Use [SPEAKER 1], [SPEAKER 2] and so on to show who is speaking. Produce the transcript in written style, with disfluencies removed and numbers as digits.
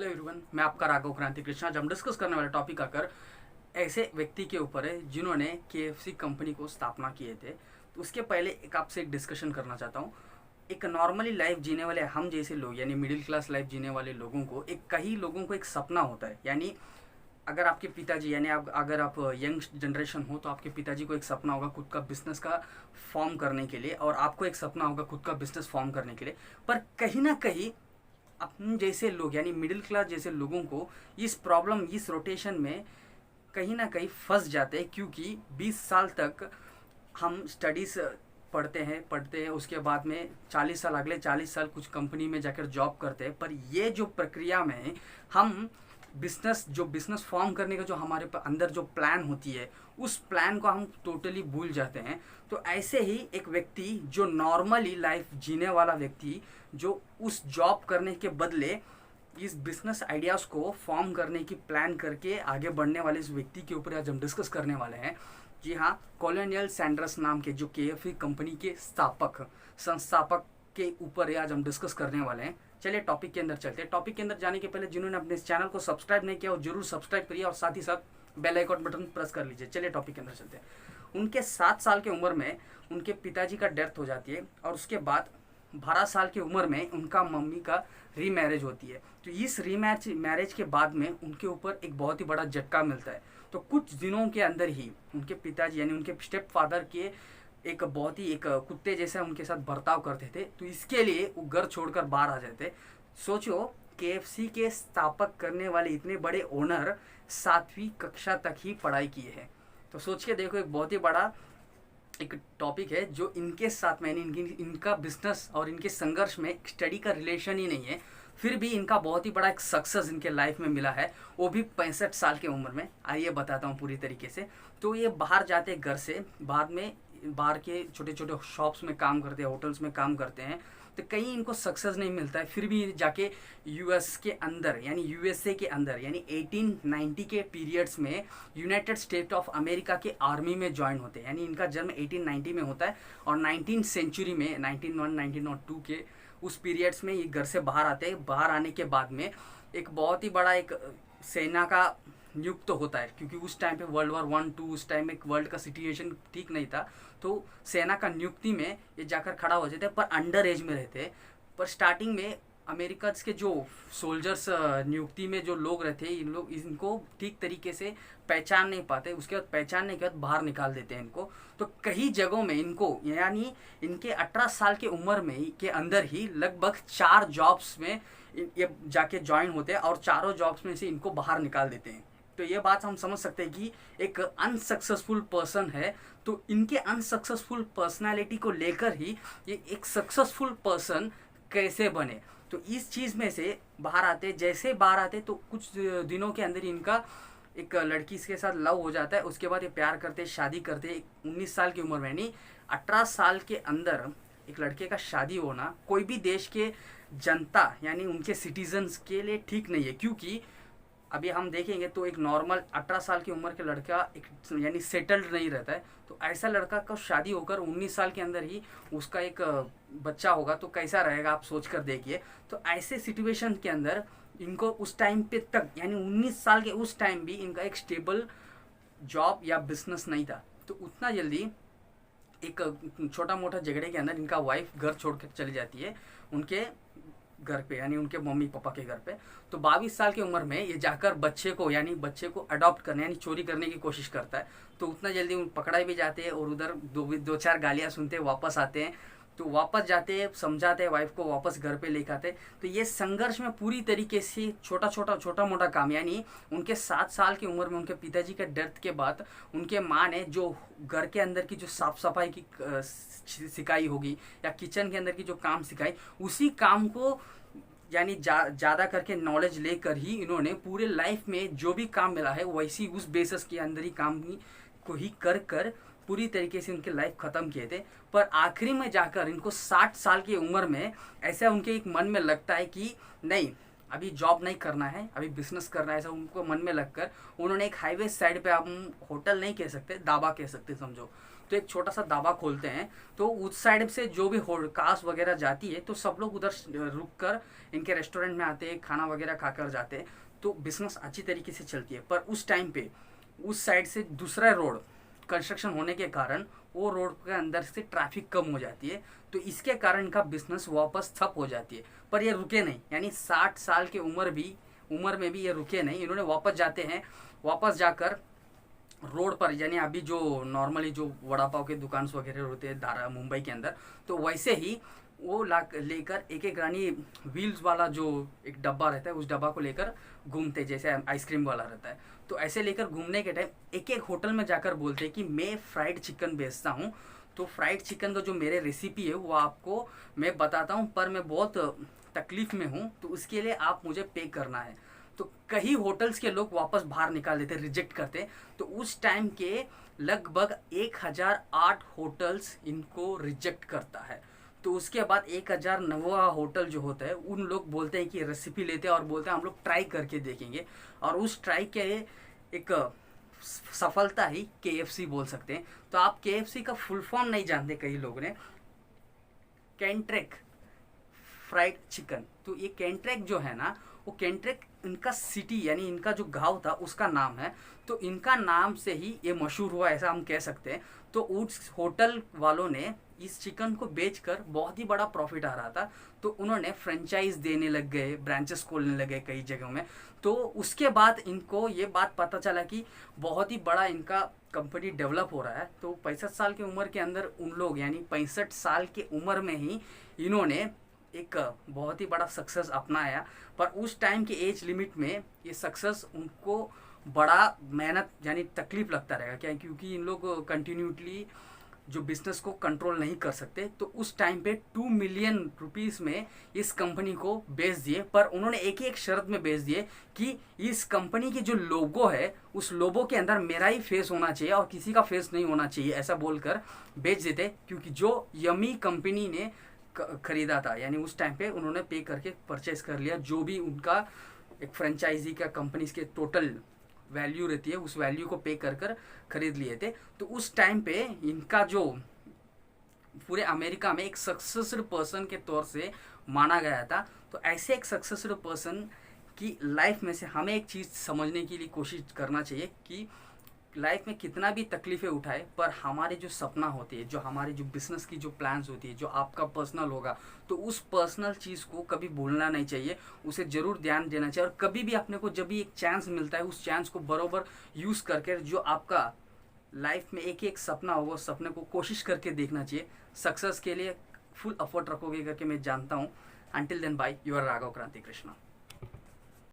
[SPEAKER 1] Hello everyone, मैं आपका राघव क्रांति कृष्णा। आज हम डिस्कस करने वाले टॉपिक आकर ऐसे व्यक्ति के ऊपर है जिन्होंने केएफसी कंपनी को स्थापना किए थे। तो उसके पहले आपसे एक डिस्कशन करना चाहता हूँ। एक नॉर्मली लाइफ जीने वाले हम जैसे लोग यानी मिडिल क्लास लाइफ जीने वाले लोगों को कई लोगों को एक सपना होता है। यानी अगर आपके पिताजी यानी अगर आप यंग जनरेशन हो तो आपके पिताजी को एक सपना होगा खुद का बिजनेस का फॉर्म करने के लिए, और आपको एक सपना होगा खुद का बिजनेस फॉर्म करने के लिए। पर कहीं ना कहीं अपन जैसे लोग यानी मिडिल क्लास जैसे लोगों को इस रोटेशन में कहीं ना कहीं फंस जाते हैं, क्योंकि 20 साल तक हम स्टडीज़ पढ़ते हैं उसके बाद में 40 साल, अगले 40 साल कुछ कंपनी में जाकर जॉब करते हैं। पर ये जो प्रक्रिया में हम बिजनेस फॉर्म करने का जो हमारे अंदर जो प्लान होती है उस प्लान को हम टोटली भूल जाते हैं। तो ऐसे ही एक व्यक्ति जो नॉर्मली लाइफ जीने वाला व्यक्ति जो उस जॉब करने के बदले इस बिजनेस आइडियाज़ को फॉर्म करने की प्लान करके आगे बढ़ने वाले इस व्यक्ति के ऊपर आज हम डिस्कस करने वाले हैं। जी हाँ, कॉलोनियल सैंडर्स नाम के जो केएफसी कंपनी के संस्थापक के ऊपर आज हम डिस्कस करने वाले हैं। चलिए टॉपिक के अंदर चलते हैं। टॉपिक के अंदर जाने के पहले जिन्होंने अपने इस चैनल को सब्सक्राइब नहीं किया वो जरूर सब्सक्राइब करिए और साथ ही साथ बेल आइकन बटन प्रेस कर लीजिए। चलिए टॉपिक के अंदर चलते हैं। उनके 7 साल की उम्र में उनके पिताजी का डेथ हो जाती है और उसके बाद 12 साल की उम्र में उनका मम्मी का रीमैरिज होती है। तो इस मैरिज के बाद में उनके ऊपर एक बहुत ही बड़ा झटका मिलता है। तो कुछ दिनों के अंदर ही उनके पिताजी यानी उनके स्टेप फादर के एक बहुत ही एक कुत्ते जैसा उनके साथ बर्ताव करते थे। तो इसके लिए वो घर छोड़कर बाहर आ जाते। सोचो, केएफसी के स्थापक करने वाले इतने बड़े ओनर 7वीं कक्षा तक ही पढ़ाई किए हैं। तो सोच के देखो, एक बहुत ही बड़ा एक टॉपिक है जो इनके साथ में इनका बिजनेस और इनके संघर्ष में स्टडी का रिलेशन ही नहीं है, फिर भी इनका बहुत ही बड़ा एक सक्सेस इनके लाइफ में मिला है, वो भी 65 साल की उम्र में। आइए बताता हूँ पूरी तरीके से। तो ये बाहर जाते घर से, बाद में बाहर के छोटे छोटे शॉप्स में काम करते हैं, होटल्स में काम करते हैं। तो कहीं इनको सक्सेस नहीं मिलता है, फिर भी जाके यूएस के अंदर यानी यूएसए के अंदर यानी 1890 के पीरियड्स में यूनाइटेड स्टेट ऑफ अमेरिका के आर्मी में ज्वाइन होते हैं। यानी इनका जन्म 1890 में होता है और 19th सेंचुरी में 1901 1902 के उस पीरियड्स में ये घर से बाहर आते हैं। बाहर आने के बाद में एक बहुत ही बड़ा एक सेना का नियुक्त होता है, क्योंकि उस टाइम पे वर्ल्ड वॉर 1 2 उस टाइम एक वर्ल्ड का सिचुएशन ठीक नहीं था। तो सेना का नियुक्ति में ये जाकर खड़ा हो जाते हैं, पर अंडर एज में रहते हैं। पर स्टार्टिंग में अमेरिका के जो सोल्जर्स नियुक्ति में जो लोग रहते हैं इनको ठीक तरीके से पहचान नहीं पाते। उसके बाद पहचानने के बाद बाहर निकाल देते हैं इनको। तो कई जगहों में इनको यानी इनके 18 साल की उम्र में के अंदर ही लगभग 4 जॉब्स में ये जाके ज्वाइन होते हैं और चारों जॉब्स में से इनको बाहर निकाल देते हैं। तो ये बात हम समझ सकते हैं कि एक अनसक्सेसफुल पर्सन है, तो इनके अनसक्सेसफुल पर्सनालिटी को लेकर ही ये एक सक्सेसफुल पर्सन कैसे बने। तो इस चीज़ में से बाहर आते, जैसे बाहर आते तो कुछ दिनों के अंदर इनका एक लड़की के साथ लव हो जाता है। उसके बाद ये प्यार करते, शादी करते। 19 साल की उम्र में नहीं 18 साल के अंदर एक लड़के का शादी होना कोई भी देश के जनता यानी उनके सिटीजन्स के लिए ठीक नहीं है, क्योंकि अभी हम देखेंगे तो एक नॉर्मल 18 साल की उम्र के लड़का एक यानी सेटल्ड नहीं रहता है। तो ऐसा लड़का का शादी होकर 19 साल के अंदर ही उसका एक बच्चा होगा तो कैसा रहेगा, आप सोच कर देखिए। तो ऐसे सिचुएशन के अंदर इनको उस टाइम पे तक यानी 19 साल के उस टाइम भी इनका एक स्टेबल जॉब या बिजनेस नहीं था। तो उतना जल्दी एक छोटा मोटा झगड़े के अंदर इनका वाइफ घर छोड़ कर चली जाती है उनके घर पे यानी उनके मम्मी पापा के घर पे। तो 22 साल की उम्र में ये जाकर बच्चे को अडॉप्ट करने यानी चोरी करने की कोशिश करता है। तो उतना जल्दी पकड़ाई भी जाते हैं और उधर दो चार गालियाँ सुनते वापस आते हैं। तो वापस जाते हैं, समझाते हैं वाइफ को, वापस घर पे लेकर आते। तो ये संघर्ष में पूरी तरीके से छोटा मोटा काम यानी उनके 7 साल की उम्र में उनके पिताजी के डेथ के बाद उनके माँ ने जो घर के अंदर की जो साफ सफाई की सिखाई होगी या किचन के अंदर की जो काम सिखाई, उसी काम को यानी ज़्यादा करके नॉलेज लेकर ही इन्होंने पूरे लाइफ में जो भी काम मिला है वैसी उस बेसिस के अंदर ही काम को ही कर पूरी तरीके से उनके लाइफ ख़त्म किए थे। पर आखिरी में जाकर इनको 60 साल की उम्र में ऐसा उनके एक मन में लगता है कि नहीं, अभी जॉब नहीं करना है, अभी बिजनेस करना है, ऐसा उनको मन में लगकर उन्होंने एक हाईवे साइड पे, हम होटल नहीं कह सकते, दाबा कह सकते समझो, तो एक छोटा सा दाबा खोलते हैं। तो उस साइड से जो भी कार्स वगैरह जाती है तो सब लोग उधर रुक कर इनके रेस्टोरेंट में आते हैं, खाना वगैरह खाकर जाते हैं, तो बिजनेस अच्छी तरीके से चलती है। पर उस टाइम पे उस साइड से दूसरा रोड कंस्ट्रक्शन होने के कारण वो रोड के अंदर से ट्रैफिक कम हो जाती है, तो इसके कारण इनका बिजनेस वापस ठप हो जाती है। पर ये रुके नहीं, यानी 60 साल की उम्र में भी ये रुके नहीं, इन्होंने वापस जाते हैं। वापस जाकर रोड पर, यानी अभी जो नॉर्मली जो वड़ा पाव के दुकान वगैरह होते हैं धारा मुंबई के अंदर, तो वैसे ही वो लेकर एक एक रानी व्हील्स वाला जो एक डब्बा रहता है, उस डब्बा को लेकर घूमते, जैसे आइसक्रीम वाला रहता है, तो ऐसे लेकर घूमने के टाइम एक एक होटल में जाकर बोलते हैं कि मैं फ्राइड चिकन बेचता हूँ, तो फ्राइड चिकन का जो मेरे रेसिपी है वो आपको मैं बताता हूँ, पर मैं बहुत तकलीफ में हूँ, तो उसके लिए आप मुझे पे करना है। तो कई होटल्स के लोग वापस बाहर निकाल देते, रिजेक्ट करते। तो उस टाइम के लगभग 1008 होटल्स इनको रिजेक्ट करता है। तो उसके बाद 1009वां होटल जो होता है, उन लोग बोलते हैं कि रेसिपी लेते हैं और बोलते हैं हम लोग ट्राई करके देखेंगे, और उस ट्राई के एक सफलता ही KFC बोल सकते हैं। तो आप KFC का फुल फॉर्म नहीं जानते कई लोग ने, केंट्रेक फ्राइड चिकन। तो ये केंट्रेक जो है ना, वो केंट्रेक इनका सिटी यानी इनका जो गांव था उसका नाम है, तो इनका नाम से ही ये मशहूर हुआ, ऐसा हम कह सकते हैं। तो उस होटल वालों ने इस चिकन को बेचकर बहुत ही बड़ा प्रॉफिट आ रहा था, तो उन्होंने फ्रेंचाइज देने लग गए, ब्रांचेस खोलने लगे कई जगहों में। तो उसके बाद इनको ये बात पता चला कि बहुत ही बड़ा इनका कंपनी डेवलप हो रहा है। तो 65 साल की उम्र के अंदर उन लोग, यानी 65 साल की उम्र में ही इन्होंने एक बहुत ही बड़ा सक्सेस अपनाया। पर उस टाइम के एज लिमिट में ये सक्सेस उनको बड़ा मेहनत यानी तकलीफ लगता रहेगा, क्या, क्योंकि इन लोग कंटिन्यूटली जो बिजनेस को कंट्रोल नहीं कर सकते। तो उस टाइम पे 2 मिलियन रुपीस में इस कंपनी को बेच दिए, पर उन्होंने एक ही एक शर्त में बेच दिए कि इस कंपनी की जो लोगो है उस लोगो के अंदर मेरा ही फेस होना चाहिए और किसी का फेस नहीं होना चाहिए, ऐसा बोलकर बेच देते। क्योंकि जो यमी कंपनी ने खरीदा था, यानी उस टाइम पे उन्होंने पे करके परचेज कर लिया, जो भी उनका एक फ्रेंचाइजी का कंपनी के टोटल वैल्यू रहती है उस वैल्यू को पे कर कर खरीद लिए थे। तो उस टाइम पे इनका जो पूरे अमेरिका में एक सक्सेसफुल पर्सन के तौर से माना गया था। तो ऐसे एक सक्सेसफुल पर्सन की लाइफ में से हमें एक चीज़ समझने के लिए कोशिश करना चाहिए कि लाइफ में कितना भी तकलीफ़ें उठाए, पर हमारे जो सपना होती है, जो हमारे जो बिजनेस की जो प्लान्स होती है, जो आपका पर्सनल होगा, तो उस पर्सनल चीज़ को कभी भूलना नहीं चाहिए, उसे ज़रूर ध्यान देना चाहिए। और कभी भी अपने को जब भी एक चांस मिलता है, उस चांस को बरोबर यूज़ करके जो आपका लाइफ में एक एक सपना होगा, उस सपने को कोशिश करके देखना चाहिए। सक्सेस के लिए फुल एफर्ट रखोगे करके मैं जानता हूँ। Until then bye, your Raghav Kranti Krishna.